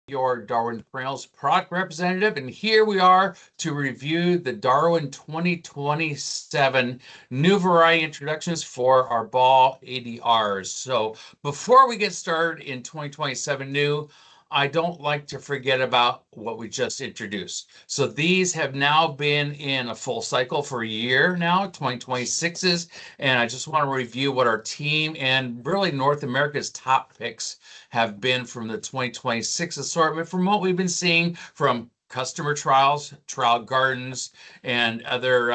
your Darwin Perennials product representative, and here we are to review the Darwin 2027 new variety introductions for our ball ADRs. So before we get started in 2027 new, I don't like to forget about what we just introduced. So these have now been in a full cycle for a year now, 2026's, and I just want to review what our team and really North America's top picks have been from the 2026 assortment, from what we've been seeing from customer trials, trial gardens, and other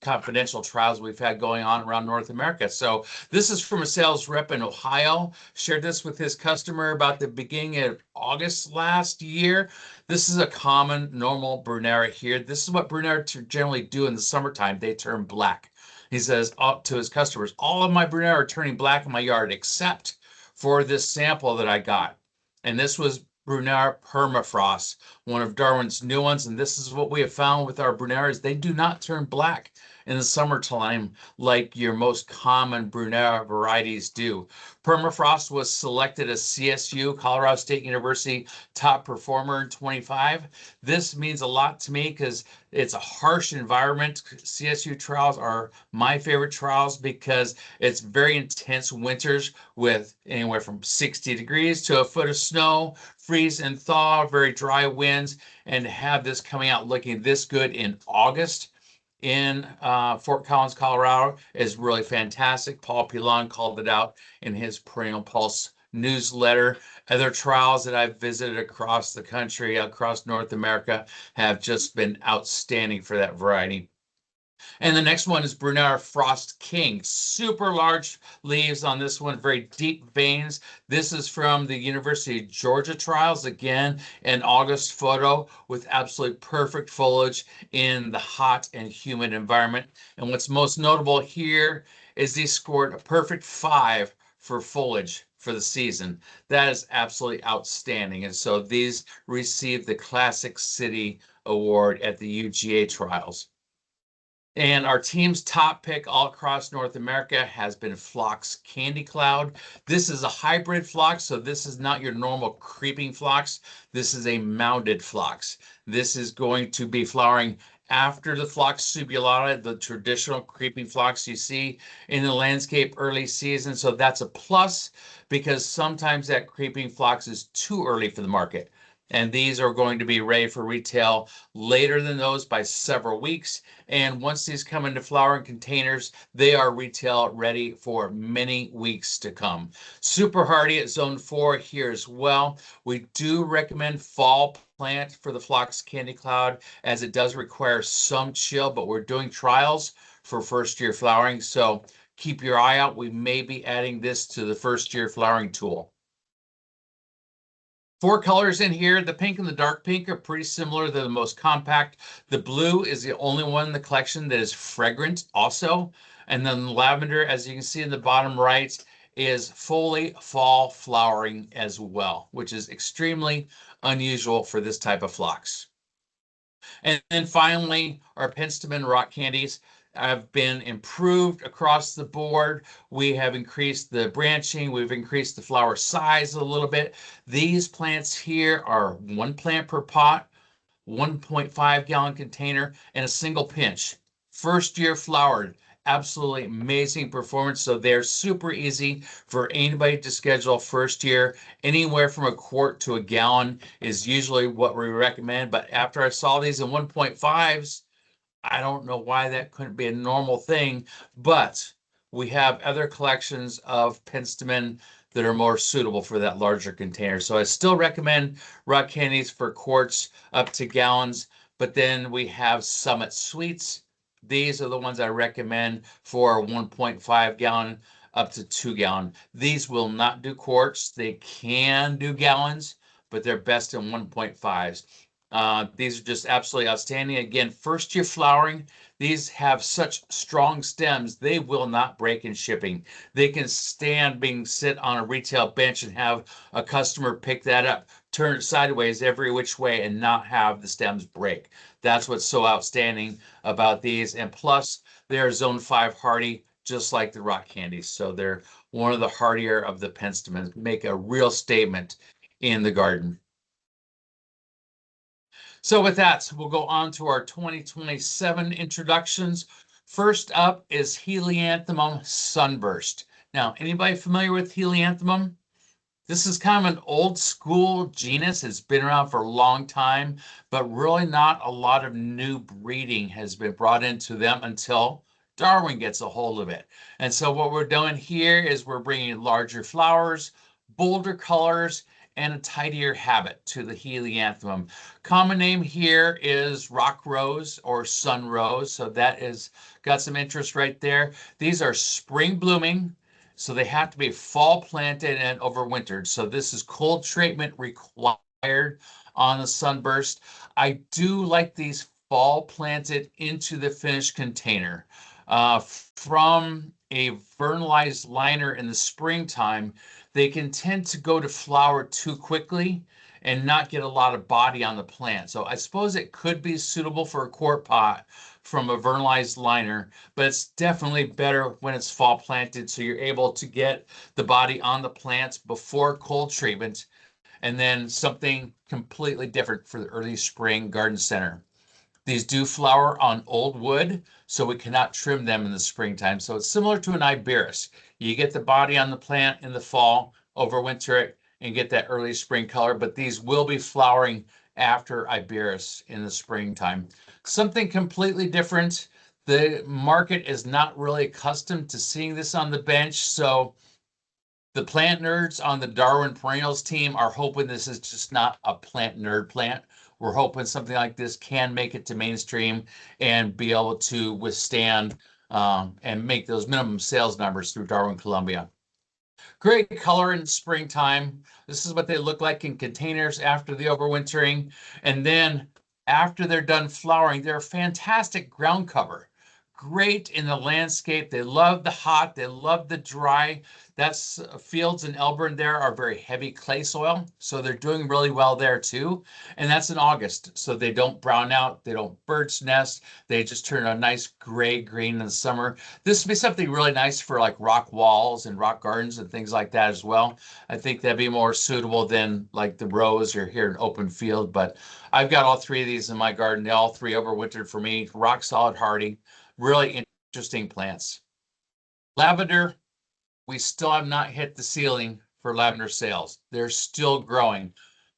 confidential trials we've had going on around North America. So this is from a sales rep in Ohio. Shared this with his customer about the beginning of August last year. This is a common, normal Brunera here. This is what Brunera generally do in the summertime. They turn black. He says to his customers, all of my Brunera are turning black in my yard except for this sample that I got. And this was Brunera permafrost, one of Darwin's new ones. And this is what we have found with our Bruneras. They do not turn black in the summertime like your most common Brunera varieties do. Permafrost was selected as CSU, Colorado State University, top performer in 25. This means a lot to me because it's a harsh environment. CSU trials are my favorite trials because it's very intense winters with anywhere from 60 degrees to a foot of snow, freeze and thaw, very dry winds, and to have this coming out looking this good in August in Fort Collins, Colorado is really fantastic. Paul Pilon called it out in his Perennial Pulse newsletter. Other trials that I've visited across the country, across North America, have just been outstanding for that variety. And the next one is Brunera Frost King. Super large leaves on this one, very deep veins. This is from the University of Georgia trials. Again, an August photo with absolutely perfect foliage in the hot and humid environment. And what's most notable here is they scored a perfect 5 for foliage for the season. That is absolutely outstanding. And so these received the Classic City Award at the UGA trials. And our team's top pick all across North America has been Phlox Candy Cloud. This is a hybrid phlox, so this is not your normal creeping phlox. This is a mounded phlox. This is going to be flowering after the Phlox subulata, the traditional creeping phlox you see in the landscape early season. So that's a plus because sometimes that creeping phlox is too early for the market. And these are going to be ready for retail later than those by several weeks. And once these come into flowering containers, they are retail ready for many weeks to come. Super hardy at zone 4 here as well. We do recommend fall plant for the Phlox Candy Cloud as it does require some chill, but we're doing trials for first year flowering. So keep your eye out. We may be adding this to the first year flowering tool. 4 colors in here. The pink and the dark pink are pretty similar. They're the most compact. The blue is the only one in the collection that is fragrant also. And then the lavender, as you can see in the bottom right, is fully fall flowering as well, which is extremely unusual for this type of phlox. And then finally, our penstemon rock candies have been improved across the board. We have increased the branching. We've increased the flower size a little bit. These plants here are 1 plant per pot, 1.5 gallon container, and a single pinch. First year flowered. Absolutely amazing performance. So they're super easy for anybody to schedule first year. Anywhere from a quart to a gallon is usually what we recommend. But after I saw these in 1.5s, I don't know why that couldn't be a normal thing, but we have other collections of penstemon that are more suitable for that larger container. So I still recommend rock candies for quarts up to gallons, but then we have Summit Sweets. These are the ones I recommend for 1.5 gallon up to 2 gallon. These will not do quarts. They can do gallons, but they're best in 1.5s. These are just absolutely outstanding. Again, first year flowering, these have such strong stems, they will not break in shipping. They can stand being sit on a retail bench and have a customer pick that up, turn it sideways every which way and not have the stems break. That's what's so outstanding about these. And plus, they're zone 5 hardy, just like the rock candies. So they're one of the hardier of the penstemons, make a real statement in the garden. So with that, we'll go on to our 2027 introductions. First up is Helianthemum sunburst. Now, anybody familiar with Helianthemum? This is kind of an old school genus. It's been around for a long time, but really not a lot of new breeding has been brought into them until Darwin gets a hold of it. And so what we're doing here is we're bringing larger flowers, bolder colors, and a tidier habit to the Helianthemum. Common name here is rock rose or sun rose. So that is got some interest right there. These are spring blooming. So they have to be fall planted and overwintered. So this is cold treatment required on the sunburst. I do like these fall planted into the finished container. From a vernalized liner in the springtime, they can tend to go to flower too quickly and not get a lot of body on the plant. So I suppose it could be suitable for a quart pot from a vernalized liner, but it's definitely better when it's fall planted so you're able to get the body on the plants before cold treatment, and then something completely different for the early spring garden center. These do flower on old wood, so we cannot trim them in the springtime. So it's similar to an Iberis. You get the body on the plant in the fall, overwinter it, and get that early spring color, but these will be flowering after Iberis in the springtime. Something completely different. The market is not really accustomed to seeing this on the bench, so the plant nerds on the Darwin Perennials team are hoping this is just not a plant nerd plant. We're hoping something like this can make it to mainstream and be able to withstand and make those minimum sales numbers through Darwin, Columbia. Great color in springtime. This is what they look like in containers after the overwintering. And then after they're done flowering, they're a fantastic ground cover. Great in the landscape. They love the hot. They love the dry. That's Fields in Elburn there are very heavy clay soil. So they're doing really well there too. And that's in August. So they don't brown out. They don't bird's nest. They just turn a nice gray green in the summer. This would be something really nice for like rock walls and rock gardens and things like that as well. I think that'd be more suitable than like the rose or here in open field. But I've got all three of these in my garden. They all three overwintered for me. Rock solid hardy. Really interesting plants. Lavender, we still have not hit the ceiling for lavender sales. They're still growing.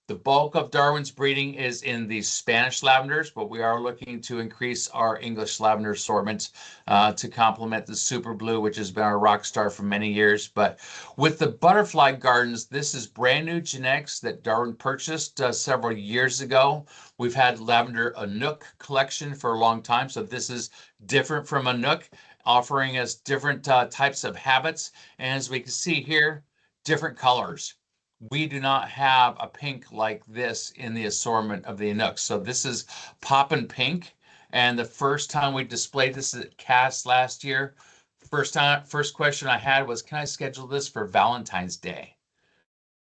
The bulk of Darwin's breeding is in the Spanish lavenders, but we are looking to increase our English lavender assortment to complement the super blue, which has been our rock star for many years. But with the butterfly gardens, this is brand new genetics that Darwin purchased several years ago. We've had lavender Anouk collection for a long time, so this is different from Anouk, offering us different types of habits. And as we can see here, different colors. We do not have a pink like this in the assortment of the Anooks. So this is poppin' pink. And the first time we displayed this at CAST last year, first question I had was, can I schedule this for Valentine's Day?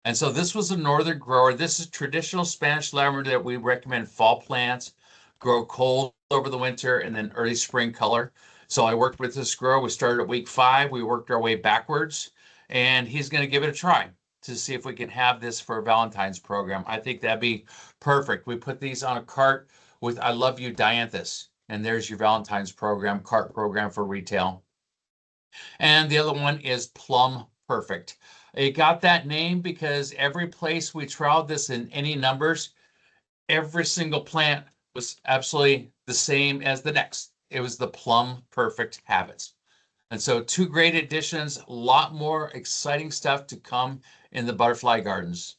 And so this was a northern grower. This is traditional Spanish lavender that we recommend fall plants, grow cold over the winter, and then early spring color. So I worked with this grower. We started at week 5. We worked our way backwards, and he's going to give it a try to see if we can have this for a Valentine's program. I think that'd be perfect. We put these on a cart with I Love You Dianthus, and there's your Valentine's program, cart program for retail. And the other one is Plum Perfect. It got that name because every place we trialed this in any numbers, every single plant was absolutely the same as the next. It was the Plum Perfect habits. And so 2 great additions, a lot more exciting stuff to come in the butterfly gardens.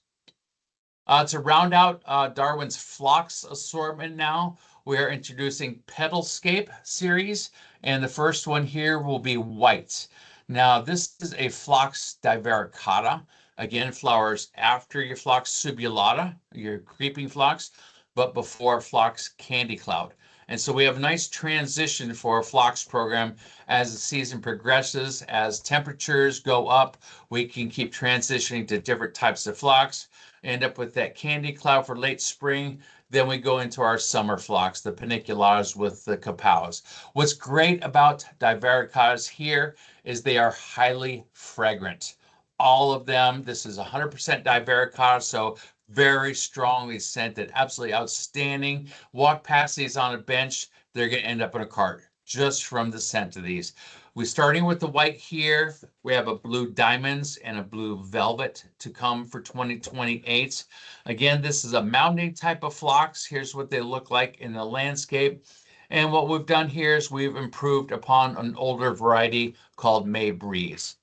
To round out Darwin's phlox assortment now, we are introducing Petalscape series, and the first one here will be white. Now, this is a Phlox divaricata. Again, flowers after your Phlox subulata, your creeping phlox, but before Phlox candy cloud. And so we have a nice transition for our phlox program as the season progresses. As temperatures go up, we can keep transitioning to different types of phlox, end up with that candy cloud for late spring. Then we go into our summer phlox, the paniculatas with the kapows. What's great about divaricatas here is they are highly fragrant. All of them, this is 100% divaricata, so very strongly scented, absolutely outstanding. Walk past these on a bench, they're going to end up in a cart just from the scent of these. We're starting with the white here. We have a blue diamonds and a blue velvet to come for 2028. Again, this is a mounting type of phlox. Here's what they look like in the landscape. And what we've done here is we've improved upon an older variety called May Breeze.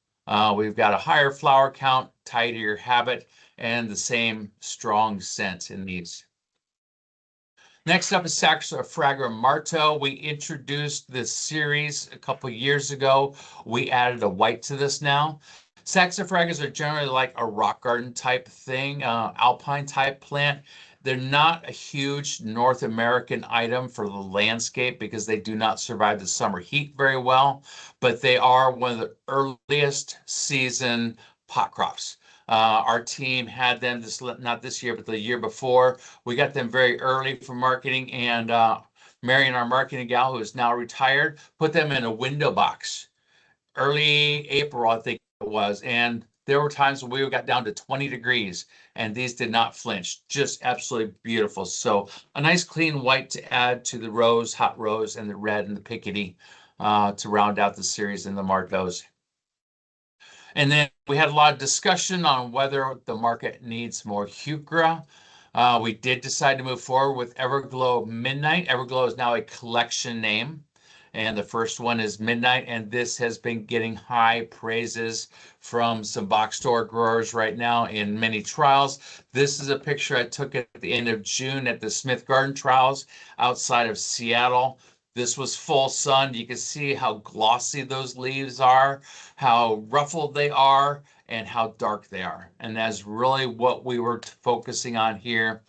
We've got a higher flower count, tidier habit, and the same strong scent in these. Next up is Saxifraga Marto. We introduced this series a couple years ago. We added a white to this now. Saxifragas are generally like a rock garden type thing, alpine type plant. They're not a huge North American item for the landscape because they do not survive the summer heat very well, but they are one of the earliest season pot crops. Our team had them not this year, but the year before. We got them very early for marketing, and Marion, our marketing gal, who is now retired, put them in a window box early April, I think it was. And there were times when we got down to 20 degrees and these did not flinch. Just absolutely beautiful. So a nice clean white to add to the rose, hot rose, and the red and the pickety to round out the series in the Martos. And then we had a lot of discussion on whether the market needs more heuchera. We did decide to move forward with Everglow Midnight. Everglow is now a collection name. And the first one is Midnight, and this has been getting high praises from some box store growers right now in many trials. This is a picture I took at the end of June at the Smith Garden Trials outside of Seattle. This was full sun. You can see how glossy those leaves are, how ruffled they are, and how dark they are. And that's really what we were focusing on here.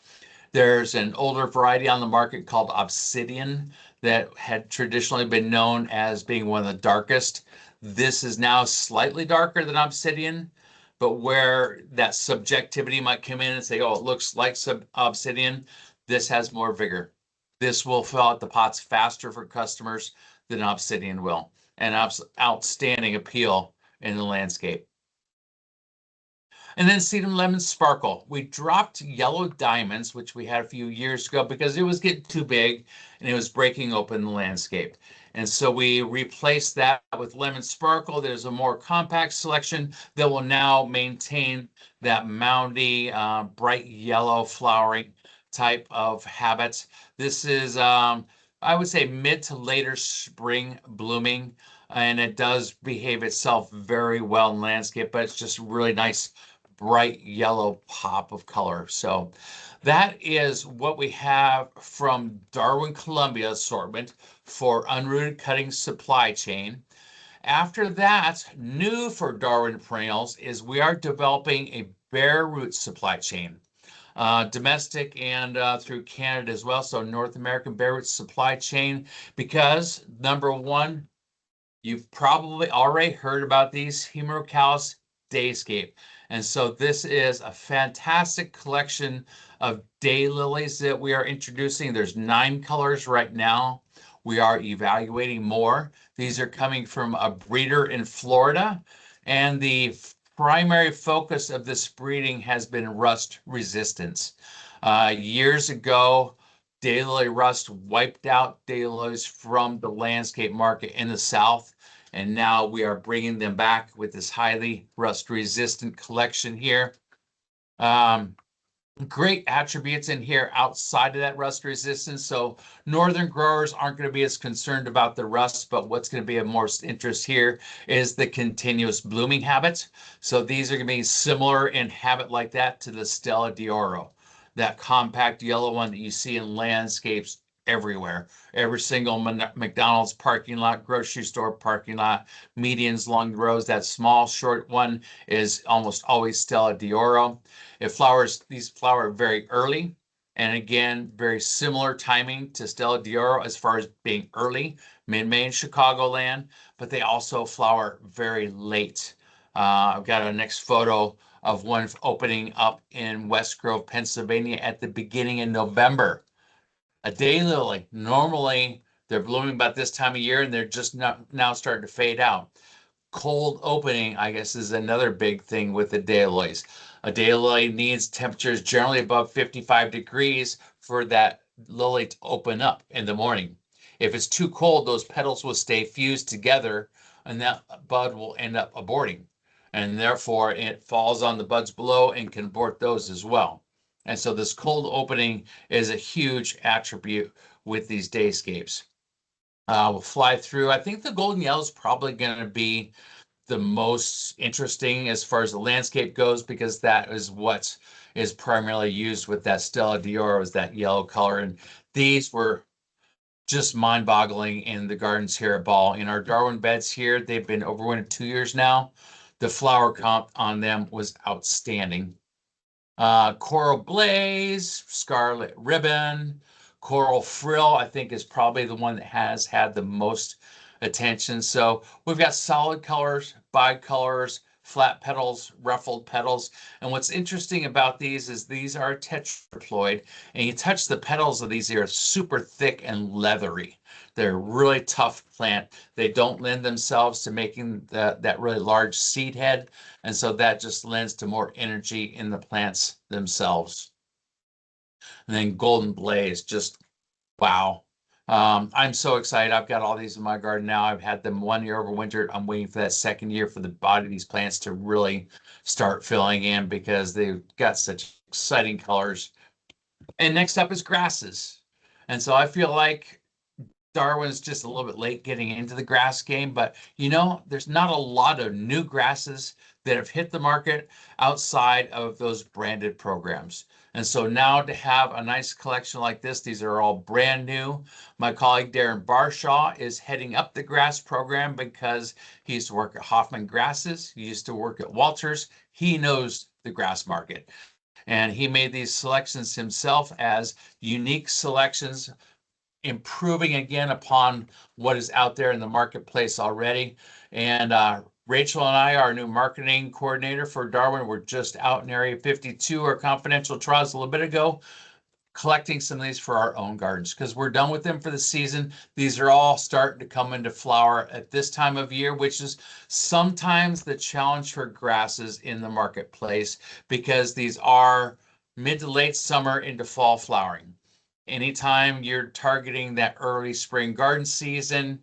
There's an older variety on the market called Obsidian that had traditionally been known as being one of the darkest. This is now slightly darker than Obsidian, but where that subjectivity might come in and say, oh, it looks like Obsidian, this has more vigor. This will fill out the pots faster for customers than Obsidian will. And outstanding appeal in the landscape. And then Sedum Lemon Sparkle. We dropped Yellow Diamonds, which we had a few years ago because it was getting too big and it was breaking open the landscape. And so we replaced that with Lemon Sparkle. There's a more compact selection that will now maintain that moundy, bright yellow flowering type of habits. This is, I would say, mid to later spring blooming, and it does behave itself very well in landscape, but it's just really nice bright yellow pop of color. So that is what we have from Darwin Columbia assortment for unrooted cutting supply chain. After that, new for Darwin Perennials is we are developing a bare root supply chain. Domestic and through Canada as well. So North American bare root supply chain, because number one, you've probably already heard about these Hemerocallis Dayscape. And so this is a fantastic collection of daylilies that we are introducing. There's 9 colors right now. We are evaluating more. These are coming from a breeder in Florida, and the primary focus of this breeding has been rust resistance. Years ago, daylily rust wiped out daylilies from the landscape market in the South, and now we are bringing them back with this highly rust-resistant collection here. Great attributes in here outside of that rust resistance. So northern growers aren't going to be as concerned about the rust, but what's going to be of most interest here is the continuous blooming habits. So these are going to be similar in habit like that to the Stella d'Oro, that compact yellow one that you see in landscapes everywhere. Every single McDonald's parking lot, grocery store parking lot, medians along the roads. That small, short one is almost always Stella d'Oro. It flowers, these flower very early. And again, very similar timing to Stella d'Oro as far as being early, mid-May in Chicagoland, but they also flower very late. I've got a next photo of one opening up in West Grove, Pennsylvania at the beginning of November. A daylily, normally they're blooming about this time of year and they're just now starting to fade out. Cold opening, I guess, is another big thing with the daylilies. A daylily needs temperatures generally above 55 degrees for that lily to open up in the morning. If it's too cold, those petals will stay fused together and that bud will end up aborting. And therefore, it falls on the buds below and can abort those as well. And so this cold opening is a huge attribute with these dayscapes. We'll fly through. I think the golden yellow is probably going to be the most interesting as far as the landscape goes, because that is what is primarily used with that Stella d'Oro, is that yellow color. And these were just mind-boggling in the gardens here at Ball. In our Darwin beds here, they've been overwintered 2 years now. The flower comp on them was outstanding. Coral Blaze, Scarlet Ribbon, Coral Frill, I think is probably the one that has had the most attention. So we've got solid colors, bicolors, flat petals, ruffled petals. And what's interesting about these is these are tetraploid, and you touch the petals of these, they are super thick and leathery. They're a really tough plant. They don't lend themselves to making that really large seed head. And so that just lends to more energy in the plants themselves. And then Golden Blaze, just wow. I'm so excited. I've got all these in my garden now. I've had them 1 year overwintered. I'm waiting for that second year for the body of these plants to really start filling in because they've got such exciting colors. And next up is grasses. And so I feel like Darwin's just a little bit late getting into the grass game, but there's not a lot of new grasses that have hit the market outside of those branded programs. And so now to have a nice collection like this, these are all brand new. My colleague Darren Barshaw is heading up the grass program because he used to work at Hoffman Grasses. He used to work at Walters. He knows the grass market. And he made these selections himself as unique selections, improving again upon what is out there in the marketplace already. And Rachel and I, our new marketing coordinator for Darwin, were just out in Area 52, our confidential trials a little bit ago, collecting some of these for our own gardens because we're done with them for the season. These are all starting to come into flower at this time of year, which is sometimes the challenge for grasses in the marketplace because these are mid to late summer into fall flowering. Anytime you're targeting that early spring garden season,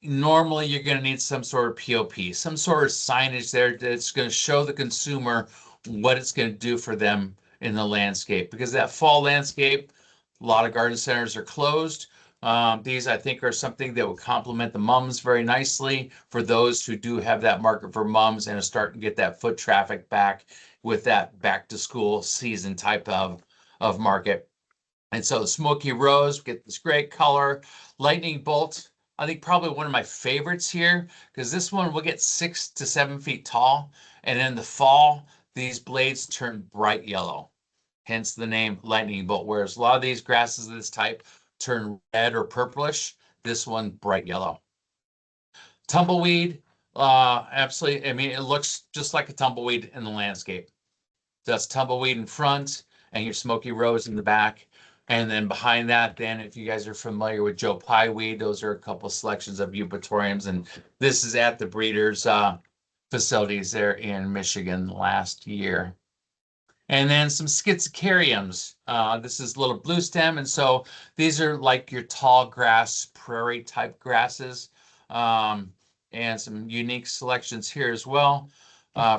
normally you're going to need some sort of POP, some sort of signage there that's going to show the consumer what it's going to do for them in the landscape. Because that fall landscape, a lot of garden centers are closed. These, I think, are something that would complement the mums very nicely for those who do have that market for mums and are starting to get that foot traffic back with that back to school season type of market. And so the Smoky Rose, get this great color. Lightning Bolt, I think probably one of my favorites here because this one will get 6 to 7 feet tall. And in the fall, these blades turn bright yellow, hence the name Lightning Bolt. Whereas a lot of these grasses of this type turn red or purplish, this one bright yellow. Tumbleweed, absolutely. I mean, it looks just like a tumbleweed in the landscape. So that's tumbleweed in front and your Smoky Rose in the back. And then behind that, then if you guys are familiar with Joe Pye weed, those are a couple selections of eupatoriums. And this is at the breeders' facilities there in Michigan last year. And then some schizocariums. This is little blue stem. And so these are like your tall grass, prairie type grasses. And some unique selections here as well.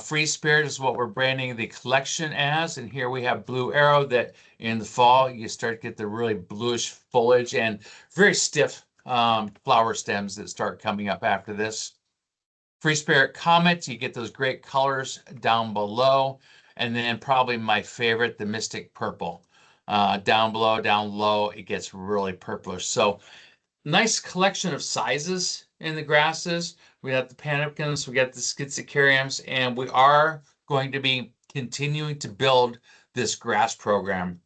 Free Spirit is what we're branding the collection as. And here we have Blue Arrow that in the fall, you start to get the really bluish foliage and very stiff flower stems that start coming up after this. Free Spirit Comet, you get those great colors down below. And then probably my favorite, the Mystic Purple. Down below, down low, it gets really purplish. So nice collection of sizes in the grasses. We got the panicums, we got the schizocariums, and we are going to be continuing to build this grass program.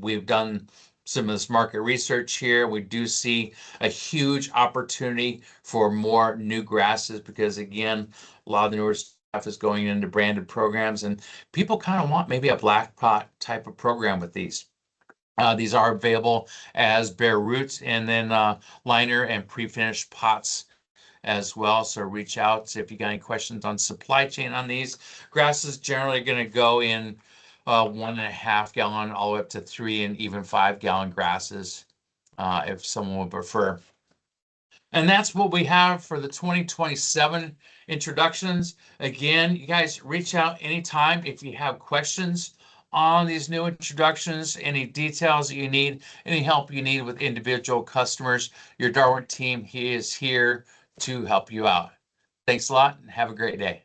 We've done some of this market research here. We do see a huge opportunity for more new grasses because, again, a lot of the newer stuff is going into branded programs, and people kind of want maybe a black pot type of program with these. These are available as bare roots and then liner and pre-finished pots as well. So reach out if you got any questions on supply chain on these. Grasses generally going to go in 1.5 gallon all the way up to 3 and even 5 gallon grasses if someone would prefer. And that's what we have for the 2027 introductions. Again, you guys reach out anytime if you have questions on these new introductions, any details that you need, any help you need with individual customers. Your Darwin team, he is here to help you out. Thanks a lot and have a great day.